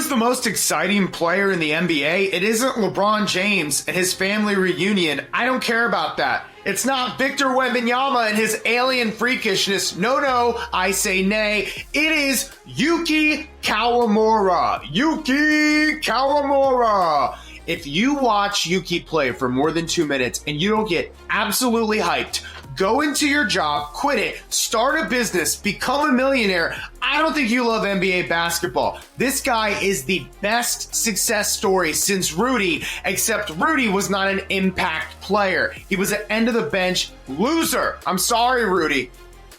Who's the most exciting player in the NBA? It isn't LeBron James and his family reunion. I don't care about that. It's not Victor Wembanyama and his alien freakishness. No, I say nay. It is Yuki Kawamura. Yuki Kawamura. If you watch Yuki play for more than 2 minutes and you don't get absolutely hyped, go into your job, quit it, start a business, become a millionaire. I don't think you love NBA basketball. This guy is the best success story since Rudy, except Rudy was not an impact player. He was an end of the bench loser. I'm sorry, Rudy.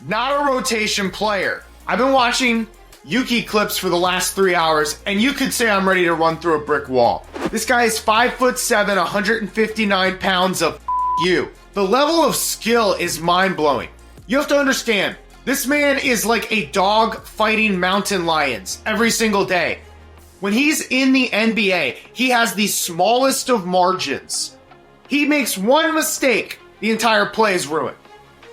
Not a rotation player. I've been watching Yuki clips for the last 3 hours, and you could say I'm ready to run through a brick wall. This guy is 5'7", 159 pounds of you. The level of skill is mind-blowing. You have to understand, this man is like a dog fighting mountain lions every single day. When he's in the NBA, he has the smallest of margins. He makes one mistake, the entire play is ruined.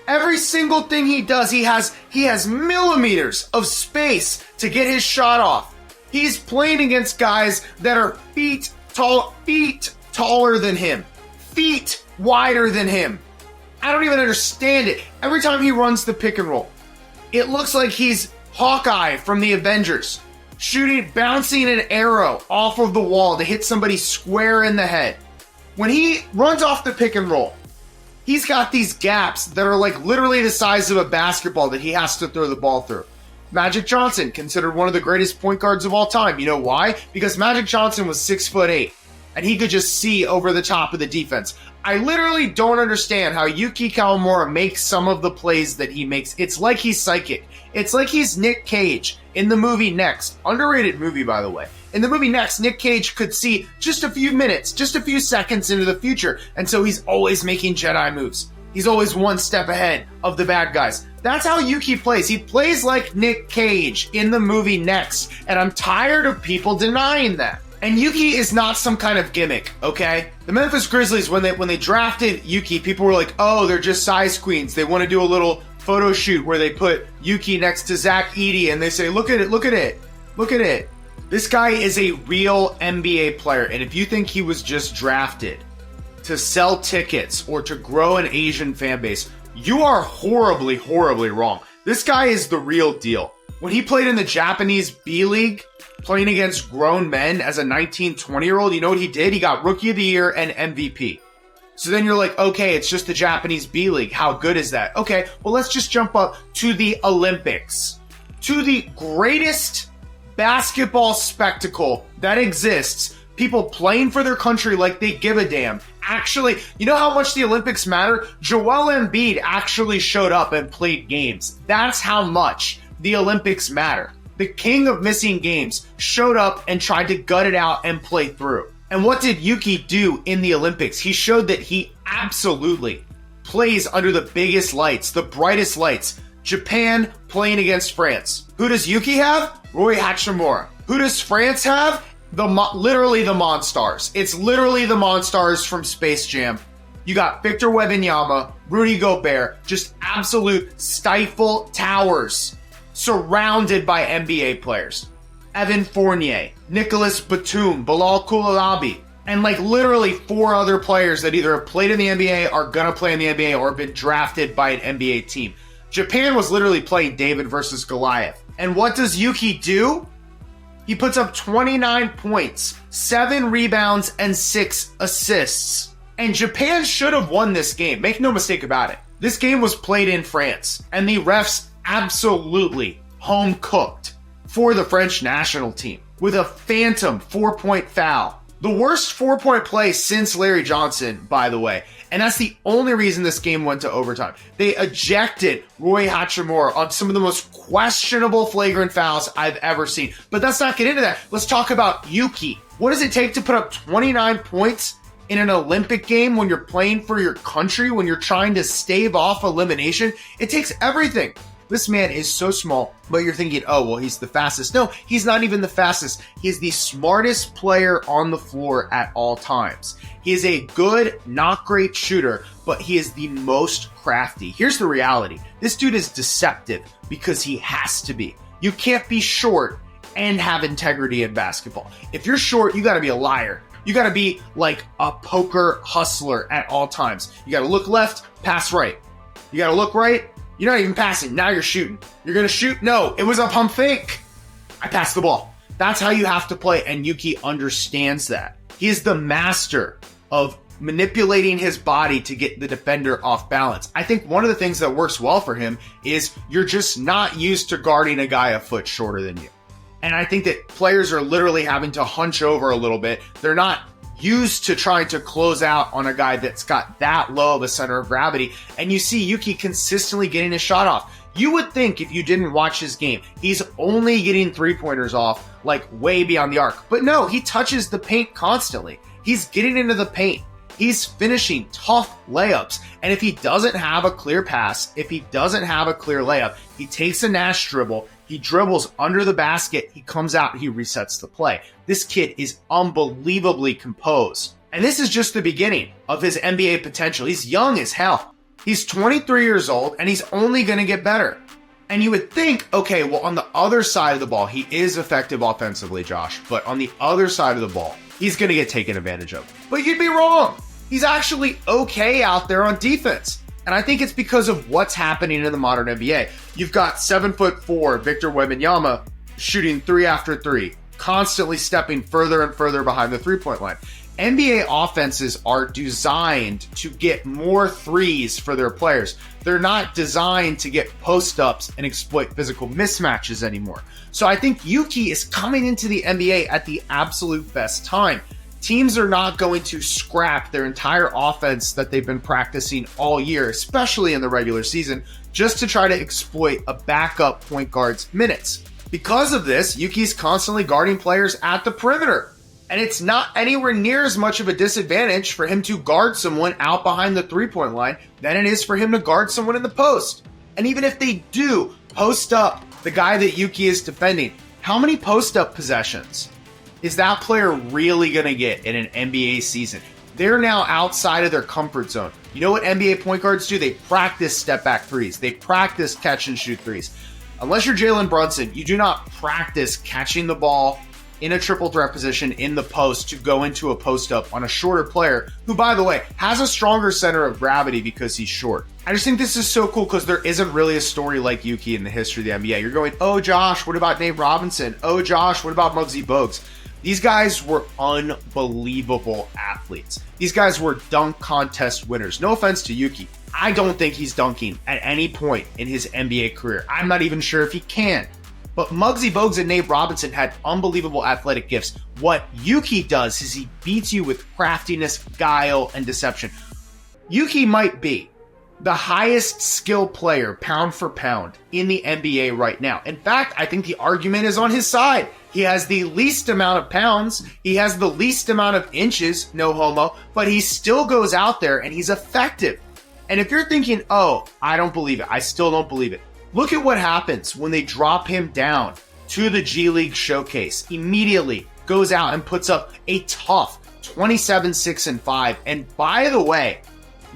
Every single thing he does, he has millimeters of space to get his shot off. He's playing against guys that are feet taller than him, feet wider than him. I don't even understand it. Every time he runs the pick and roll, it looks like he's Hawkeye from the Avengers, bouncing an arrow off of the wall to hit somebody square in the head. When he runs off the pick and roll, he's got these gaps that are like literally the size of a basketball that he has to throw the ball through. Magic Johnson, considered one of the greatest point guards of all time. You know why? Because Magic Johnson was 6'8", and he could just see over the top of the defense. I literally don't understand how Yuki Kawamura makes some of the plays that he makes. It's like he's psychic. It's like he's Nick Cage in the movie Next. Underrated movie, by the way. In the movie Next, Nick Cage could see just a few minutes, just a few seconds into the future, and so he's always making Jedi moves. He's always one step ahead of the bad guys. That's how Yuki plays. He plays like Nick Cage in the movie Next, and I'm tired of people denying that. And Yuki is not some kind of gimmick, okay? The Memphis Grizzlies, when they drafted Yuki, people were like, oh, they're just size queens. They want to do a little photo shoot where they put Yuki next to Zach Edey, and they say, look at it, look at it, look at it. This guy is a real NBA player, and if you think he was just drafted to sell tickets or to grow an Asian fan base, you are horribly, horribly wrong. This guy is the real deal. When he played in the Japanese B-League, playing against grown men as a 19, 20-year-old, you know what he did? He got Rookie of the Year and MVP. So then you're like, okay, it's just the Japanese B-League. How good is that? Okay, well, let's just jump up to the Olympics, to the greatest basketball spectacle that exists. People playing for their country like they give a damn. Actually, you know how much the Olympics matter? Joel Embiid actually showed up and played games. That's how much the Olympics matter. The king of missing games showed up and tried to gut it out and play through. And what did Yuki do in the Olympics? He showed that he absolutely plays under the biggest lights, the brightest lights. Japan playing against France. Who does Yuki have? Rui Hachimura. Who does France have? Literally the Monstars. It's literally the Monstars from Space Jam. You got Victor Wembanyama, Rudy Gobert, just absolute stifle towers surrounded by NBA players. Evan Fournier, Nicholas Batum, Bilal Coulibaly, and like literally 4 other players that either have played in the NBA, are gonna play in the NBA, or have been drafted by an NBA team. Japan was literally playing David versus Goliath. And what does Yuki do? He puts up 29 points, 7 rebounds, and 6 assists. And Japan should have won this game. Make no mistake about it. This game was played in France, and the refs absolutely home cooked for the French national team with a phantom 4-point foul. The worst 4-point play since Larry Johnson, by the way. And that's the only reason this game went to overtime. They ejected Rui Hachimura on some of the most questionable flagrant fouls I've ever seen. But let's not get into that. Let's talk about Yuki. What does it take to put up 29 points in an Olympic game when you're playing for your country, when you're trying to stave off elimination? It takes everything. This man is so small, but you're thinking, oh, well, he's the fastest. No, he's not even the fastest. He's the smartest player on the floor at all times. He is a good, not great shooter, but he is the most crafty. Here's the reality. This dude is deceptive because he has to be. You can't be short and have integrity in basketball. If you're short, you gotta be a liar. You gotta be like a poker hustler at all times. You gotta look left, pass right. You gotta look right, you're not even passing, now you're shooting. You're gonna shoot? No, it was a pump fake. I passed the ball. That's how you have to play, and Yuki understands that. He is the master of manipulating his body to get the defender off balance. I think one of the things that works well for him is you're just not used to guarding a guy a foot shorter than you. And I think that players are literally having to hunch over a little bit. They're not used to trying to close out on a guy that's got that low of a center of gravity. And you see Yuki consistently getting his shot off. You would think if you didn't watch his game, he's only getting three-pointers off like way beyond the arc. But no, he touches the paint constantly. He's getting into the paint. He's finishing tough layups. And if he doesn't have a clear pass, if he doesn't have a clear layup, he takes a Nash dribble, he dribbles under the basket, he comes out, he resets the play. This kid is unbelievably composed. And this is just the beginning of his NBA potential. He's young as hell. He's 23 years old, and he's only going to get better. And you would think, okay, well, on the other side of the ball, he is effective offensively, Josh. But on the other side of the ball, he's going to get taken advantage of. But you'd be wrong. He's actually okay out there on defense. And I think it's because of what's happening in the modern NBA. You've got 7'4" Victor Wembanyama shooting 3 after 3, constantly stepping further and further behind the three-point line. NBA offenses are designed to get more threes for their players. They're not designed to get post-ups and exploit physical mismatches anymore. So I think Yuki is coming into the NBA at the absolute best time. Teams are not going to scrap their entire offense that they've been practicing all year, especially in the regular season, just to try to exploit a backup point guard's minutes. Because of this, Yuki's constantly guarding players at the perimeter. And it's not anywhere near as much of a disadvantage for him to guard someone out behind the three-point line than it is for him to guard someone in the post. And even if they do post up the guy that Yuki is defending, how many post-up possessions is that player really going to get in an NBA season? They're now outside of their comfort zone. You know what NBA point guards do? They practice step-back threes. They practice catch-and-shoot threes. Unless you're Jalen Brunson, you do not practice catching the ball in a triple threat position in the post to go into a post up on a shorter player who, by the way, has a stronger center of gravity because he's short. I just think this is so cool because there isn't really a story like Yuki in the history of the NBA. You're going, oh Josh, what about Nate Robinson? Oh Josh, what about Muggsy Bogues? These guys were unbelievable athletes. These guys were dunk contest winners. No offense to Yuki. I don't think he's dunking at any point in his NBA career. I'm not even sure if he can. But Muggsy Bogues and Nate Robinson had unbelievable athletic gifts. What Yuki does is he beats you with craftiness, guile, and deception. Yuki might be the highest skill player, pound for pound, in the NBA right now. In fact, I think the argument is on his side. He has the least amount of pounds. He has the least amount of inches, no homo, but he still goes out there and he's effective. And if you're thinking, oh, I don't believe it, I still don't believe it. Look at what happens when they drop him down to the G League showcase. Immediately goes out and puts up a tough 27, 6, and 5. And by the way,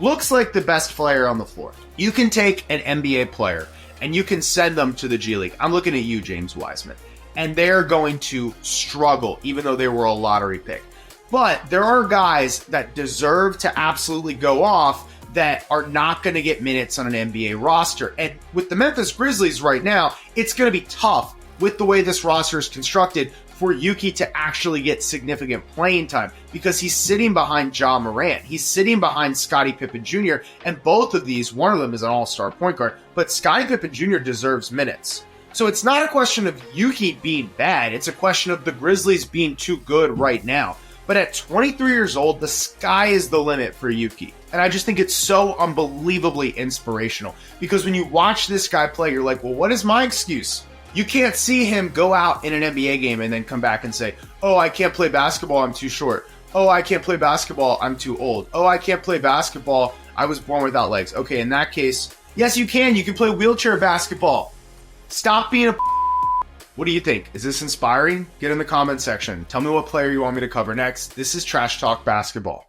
looks like the best player on the floor. You can take an NBA player and you can send them to the G League. I'm looking at you, James Wiseman. And they're going to struggle, even though they were a lottery pick. But there are guys that deserve to absolutely go off that are not going to get minutes on an NBA roster. And with the Memphis Grizzlies right now, it's going to be tough with the way this roster is constructed for Yuki to actually get significant playing time because he's sitting behind Ja Morant. He's sitting behind Scottie Pippen Jr. And both of these, one of them is an all-star point guard, but Scottie Pippen Jr. deserves minutes. So it's not a question of Yuki being bad. It's a question of the Grizzlies being too good right now. But at 23 years old, the sky is the limit for Yuki. And I just think it's so unbelievably inspirational. Because when you watch this guy play, you're like, well, what is my excuse? You can't see him go out in an NBA game and then come back and say, oh, I can't play basketball, I'm too short. Oh, I can't play basketball, I'm too old. Oh, I can't play basketball, I was born without legs. Okay, in that case, yes, you can. You can play wheelchair basketball. Stop being a What do you think? Is this inspiring? Get in the comment section. Tell me what player you want me to cover next. This is Trash Talk Basketball.